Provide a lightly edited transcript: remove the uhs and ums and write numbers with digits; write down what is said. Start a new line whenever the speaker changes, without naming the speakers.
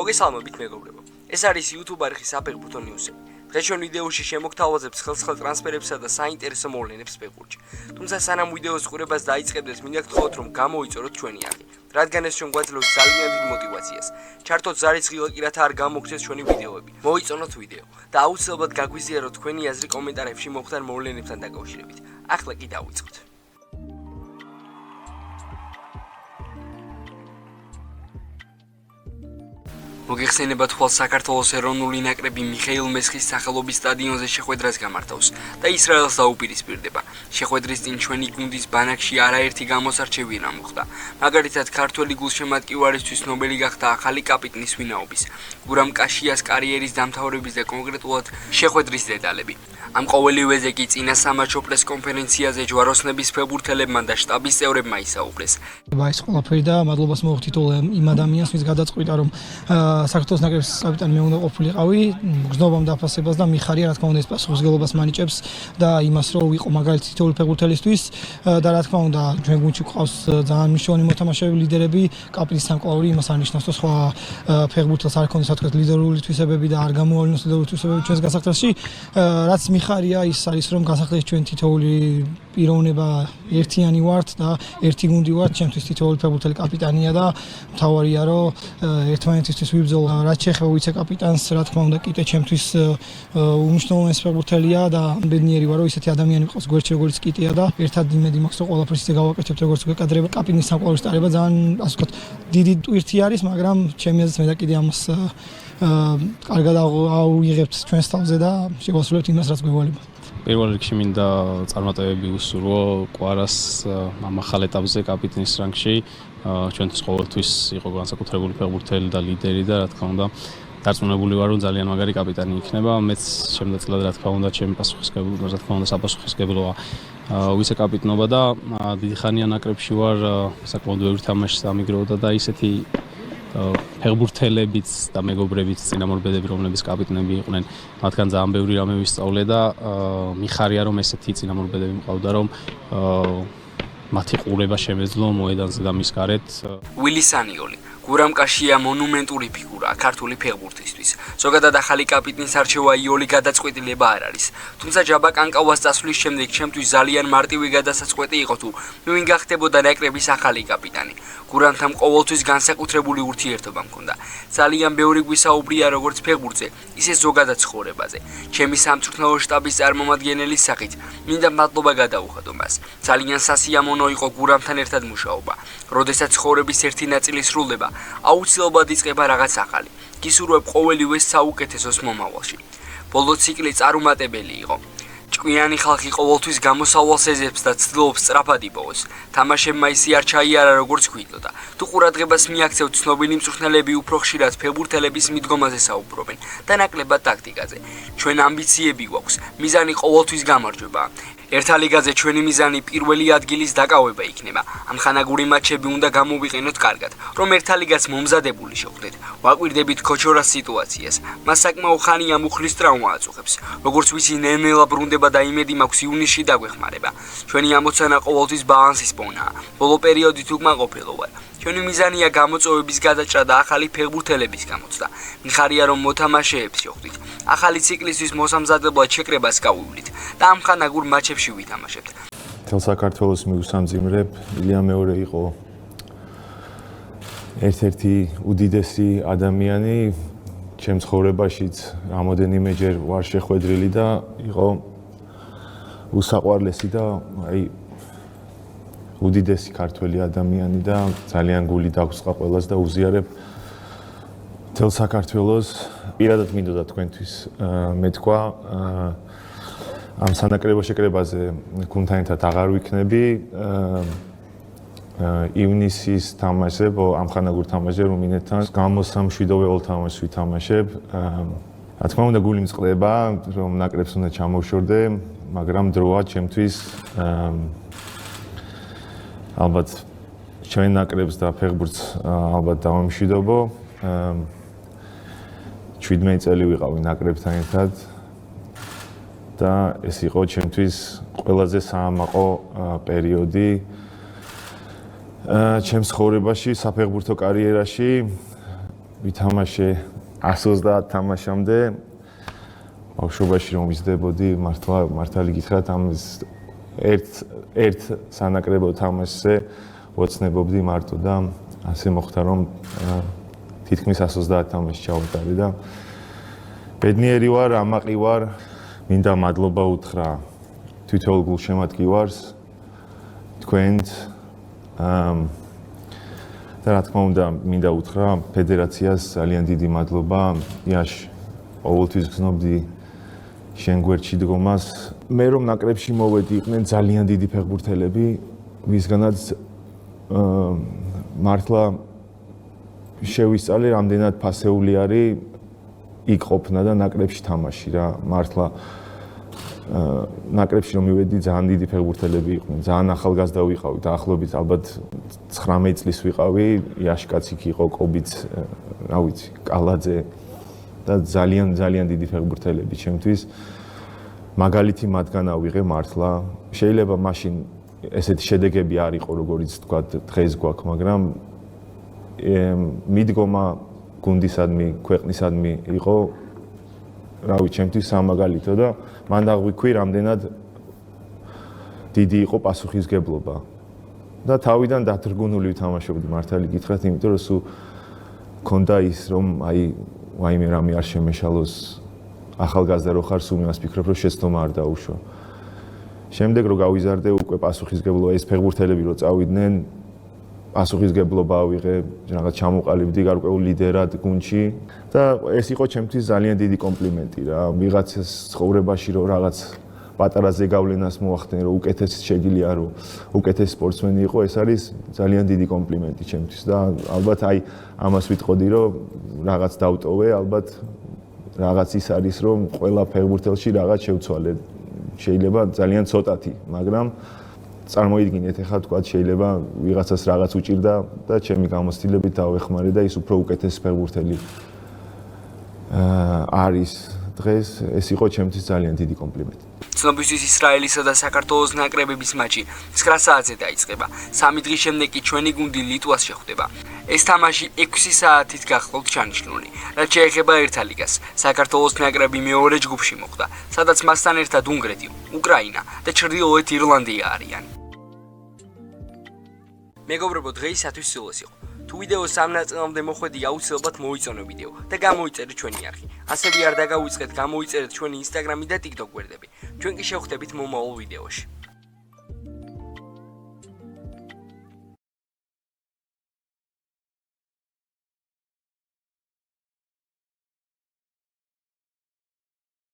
მოგესალმებით მეგობრებო. ეს არის YouTube არხი საფეხბურთო ნიუსები. დღეს ჩვენ ვიდეოში შემოგთავაზებთ ხელს-ხელ ტრანსფერებსა და საინტერესო მოვლენებს ფეხბურთში. თუმცა სანამ ვიდეოს ყურებას დაიწყებდეთ, მინდა გთხოვთ რომ გამოიწოროთ ჩვენი არხი, რადგან ეს ჩვენ გვაძლევს ძალიან დიდ мотивაციას. ჩართოთ ზარისხილ კი რათა არ გამოგცეს ჩვენი ვიდეოები. მოიწონოთ ვიდეო და აუცილებლად გაგვიზიაროთ თქვენი აზრი კომენტარებში მომხდარ მოვლენებთან დაკავშირებით. ახლა კი დავიწყოთ. მოგეხსენებათ ხვალ საქართველოს ეროვნული ნაკრები მიხეილ მესხის სახელობის სტადიონზე შეხვედრას გამართავს და ისრაელს დაუპირისპირდება. შეხვედრის წინ ჩვენი გუნდის ბანაკში არაერთი გამოსარჩევი რამ მოხდა. მაგალითად, ქართველი გულშემატკივარისთვის ნობელი გახდა ახალი კაპიტნის ვინაობის, გურამ კაშიას კარიერის დამთავრების და კონკრეტულად შეხვედრის დეტალები. ამ ყოველივეზე კი წინა სამაჩო პრეს კონფერენციაზე ჯვაროსნების ფეხბურთელებმა და შტაბის წევრებმა ისაუბრეს.
ეს ყველაფერი და მადლობას მოვხდით იმ ადამიანს, ვის გადაწყვიტა რომ საქართველოს ნაკრების კაპიტანი მე უნდა ყოფილიყავი, გზნობამ დაფასებას და მიხარია რა თქმა უნდა ეს პასუხისმგებლობას მანიჭებს და იმას რომ ვიყო მაგალითი თითოეული ფეხბურთელისთვის და რა თქმა უნდა ჩვენ გუნდში გვყავს ძალიან მნიშვნელოვანი მოთამაშეები, ლიდერები, კაპიტნის სამკლაური იმას არნიშნავს რომ სხვა ფეხბურთელს არ ქონდეს თქვა ლიდერული თვისებები და არ გამოავლინოს ლიდერული თვისებები ჩვენს გასახდელში, რაც მიხარია ის არის რომ გასახდელში ჩვენ თითოეული პიროვნება ერთიანი ვართ და ერთი გუნდი ვართ, ჩემთვის თითოეული ფეხბურთელი კაპიტანია და მთავარია რომ ერთმანეთისთვის ვიბრძოლ. რაც შეეხება ვიცე-კაპიტანს, რა თქმა უნდა, კიტე ჩემთვის უმნიშვნელოვანესი ფეხბურთელია და ბედნიერი ვარ, რომ ისეთი ადამიანი მიყავს გვერდში, როგორც კიტეა და ერთად იმედი მაქვს, რომ ყველაფერს ისე გავაკეთებთ, როგორც გვეკადრება. კაპიტნის სამკლაურის ტარება ძალიან, ასე ვთქვათ, დიდი ტვირთი არის, მაგრამ ჩემი აზრით მე და კიდე ამას კარგად ავიღებთ ჩვენს თავზე და შევასრულებთ იმას, რაც გვევალება.
პირველ რიგში მინდა წარმატებები უსურვო კვარას ამ ახალ ეტაპზე კაპიტნის რანგში. ჩვენთვის ყოველთვის იყო განსაკუთრებული ფეხბურთელი და ლიდერი და რა თქმა უნდა დარწმუნებული ვარ რომ ძალიან მაგარი კაპიტანი იქნება. მეც შემდეგწილად რა თქმა უნდა ჩემი პასუხისმგებლობა, რა თქმა უნდა საპასუხისმგებლოა ვიცე-კაპიტნობა და დიდი ხანია ნაკრებში ვარ, საკმაოდ ბევრი თამაშს ამიგროვდა და ისეთი ფეხბურთელებიც და მეგობრებიც წინამორბედები რომლებიც კაპიტნები იყვნენ, მათგან ძალიან ბევრი რამე ვისწავლე და მიხარია რომ ესეთი წინამორბედები მყავდა რომ მათი ყურება შემეძლო მოედანზე და მის გარეთ.
ვილი სანიოლი, გურამ კაშია მონუმენტური ფიგურაა ქართული ფეხბურთისთვის. ზოგადად ახალი კაპიტნის არჩევა იოლი გადაწყვეტილება არ არის. თუმცა ჯაბა კანკავას წასვლის შემდეგ ჩემთვის ძალიან მარტივი გადასაწყვეტი იყო თუ ვინ გახდებოდა ნაკრების ახალი კაპიტანი. გურამთან ყოველთვის განსაკუთრებული ურთიერთობა მქონდა. ძალიან ბევრი გვისაუბრია როგორც ფეხბურთზე, ისე ზოგადად ცხოვრებაზე. ჩემი სამწვრთნელო შტაბის წარმომადგენელის სახით მინდა მადლობა გადაუხადო მას. ძალიან სასიამოვნო იყო გურამთან ერთად მუშაობა. როდესაც ცხოვრების ერთი ნაწილი სრულდება, აუცილებლად იწყება რაღაც ახალი. გისურვებ ყოველივეს საუკეთესოს მომავალში. ბოლო ციკლი წარუმატებელი იყო. ჭკვიანი ხალხი ყოველთვის გამოსავალს ეძებს და ცდილობს სწრაფად იპოვოს. თამაშებმა ისე არ ჩაიარა როგორც გვიდოდა. თუ ყურადღებას მიაქცევთ, ცნობილი მწვრთნელები უფრო ხშირად ფეხბურთელების მიდგომაზე საუბრობენ და ნაკლებად ტაქტიკაზე. ჩვენ ამბიციები გვაქვს, მიზანი ყოველთვის გამარჯვება. ერთა ლიგაზე ჩვენი მიზანი პირველი ადგილის დაკავება იქნება. ამ ხანაგური მატჩები უნდა გამოვიყენოთ კარგად, რომ ერთა ლიგას მომზადებული შევხვდეთ. ვაკვირდებით ქოჩორას სიტუაციას. მას საკმაო ხანია მუხლის ტრავმა აწუხებს. როგორც ვიცი, ნელ-ნელა ბრუნდება და იმედი მაქვს ივნისში დაგვეხმარება. ჩვენი ამოცანა ყოველთვის ბალანსის პოვნაა. ბოლო პერიოდით უკმაყოფილო ვარ. ჩვენი მიზანია გამოწვევების გადაჭრა და ახალი ფეხბურთელების გამოცდა. მიხარია რომ მოთამაშეებს შევხვდით. ახალი ციკლისთვის მოსამზადებლად შეკრებას გავივლით და ამ ხანაგურ მატჩებში ვითამაშებთ.
თელ საქართველოს მივსამძიმრებ, ილია მეორე იყო ერთ-ერთი უდიდესი ადამიანი ჩემ ცხოვრებაშიც, რამოდენიმეჯერ ვარ შეხვედრილი და იყო უსაყვარლესი და აი უდიდესი ქართველი ადამიანი და ძალიან გული დაგუსყა ყველას და უზიარებ თელ საქართველოს. პირადად მინდოდა თქვენთვის მეთქვა ამ სანაკრებო შეკრებაზე გუნდთან ერთად აღარ ვიქნები. ივნისის თამაშზე, ამ ხანაგურ თამაშზე რუმინეთთან გამოსამშვიდობელ თამაშს ვითამაშებ. რა თქმა უნდა გული მწყდება, რომ ნაკრებს უნდა ჩამოვშორდე, მაგრამ დროა ჩემთვის ალბათ ჩვენ ნაკრებს და ფეხბურთს ალბათ დავამშვიდობო. 17 წელი ვიყავი ნაკრებთან ერთად და ეს იყო ჩემთვის ყველაზე საამაყო პერიოდი ჩემს ცხოვრებაში, საფეხბურთო კარიერაში. ვითამაშე 130 თამაშამდე. ბავშვობაში რომ ვიზრდებოდი, მართალი გითხრათ, ამის ერთ სანაკრებო თამაშზე ოცნებობდი მარტო და ასე მოხდა რომ თითქმის 130 თამაში ჩავუტარე და ბედნიერი ვარ, ამაყი ვარ, მინდა მადლობა უთხრა თითოეულ გულშემატკივარს, თქვენთ და რა თქმა უნდა მინდა უთხრა ფედერაციას ძალიან დიდი მადლობა. იაშ ყოველთვის გზნობდი შენ გვერდში დგომას. მე რომ ნაკრებში მოვედი, იყვნენ ძალიან დიდი ფეხბურთელები, ვისგანაც მართლა შევისწავლე, რამდენად ფასეული არის იქ ყოფნა და ნაკრებში თამაში რა. მართლა ნაკრებში რომ მივედი, ძალიან დიდი ფეხბურთელები იყვნენ, ძალიან ახალგაზრდა ვიყავი, დაახლოებით ალბათ 19 წლის ვიყავი, იაშკაც იქ იყო, კობიც, რა ვიცი, კალაძე და ძალიან დიდი ფეხბურთელები ჩემთვის. მაგალითი მათგან ავიღე მართლა. შეიძლება მაშინ ესეთი შედეგები არ იყო, როგორც თქვა დღეს გვაქვს, მაგრამ მიდგომა გუნდისადმი, ქვეყნისადმი იყო, რა ვიცი, ჩემთვის სამაგალითო და მან დაგვიქვი, რამდენად დიდი იყო პასუხისგებლობა. და თავიდან დათრგუნული ვთამაშობდი, მართალი გითხრათ, იმიტომ რომ სულ მქონდა ის, რომ აი ვაიმე რამე არ შემეშალოს, ახალგაზრდა რო ხარ, სულ იმას ფიქრობ, რომ შეცდომა არ დაუშვა. შემდეგ რო გავიზარდე, უკვე პასუხისგებლობა, ეს ფეხბურთელები რო წავიდნენ, პასუხისგებლობა ავიღე, რაღაც ჩამოყალიბდი გარკვეულ ლიდერად გუნდში და ეს იყო ჩემთვის ძალიან დიდი კომპლიმენტი რა. ვიღაცას ცხოვრებაში რო რაღაც პატარა ზეგავლენას მოახდენ, რომ უკეთესი შეგიძლია რომ უკეთესი სპორტსმენი იყო, ეს არის ძალიან დიდი კომპლიმენტი ჩემთვის და ალბათ აი ამას ვიტყოდი, რომ რაღაც დავტოვე, ალბათ რაღაც ის არის, რომ ყველა ფეხბურთელში რაღაც შევცვალე. შეიძლება ძალიან ცოტათი, მაგრამ წარმოიდგინეთ, ეხლა თქვა შეიძლება ვიღაცას რაღაც უჭირდა და ჩემი გამოცდილებით დავეხმარე და ის უფრო უკეთესი ფეხბურთელი არის დღეს, ეს იყო ჩემთვის ძალიან დიდი კომპლიმენტი.
ცნობისთვის ისრაელისა და საქართველოს ნაკრებების მატჩი 9 საათზე დაიწყება. 3 დღის შემდეგ კი ჩვენი გუნდი ლიტვას შეხვდება. ეს თამაში 6 საათით გახდოთ ჩანიშნული. რაც შეეხება ერთა ლიგას, საქართველოს ნაკრები მეორე ჯგუფში მოხვდა, სადაც მასთან ერთად უნგრეთი, უკრაინა და ჩრდილოეთ ირლანდია არიან. მეგობრებო, დღეისათვის სულ ეს იყო. თუ ვიდეო სამ ნაწილამდე მოხვედი, აუცილებლად მოიწონო ვიდეო და გამოიწერეთ ჩვენი არხი. ასევე არ დაგავიწყეთ, გამოიწერეთ ჩვენი Instagram-ი და TikTok გვერდები. ჩვენ კი შევხვდებით მომავალ ვიდეოში.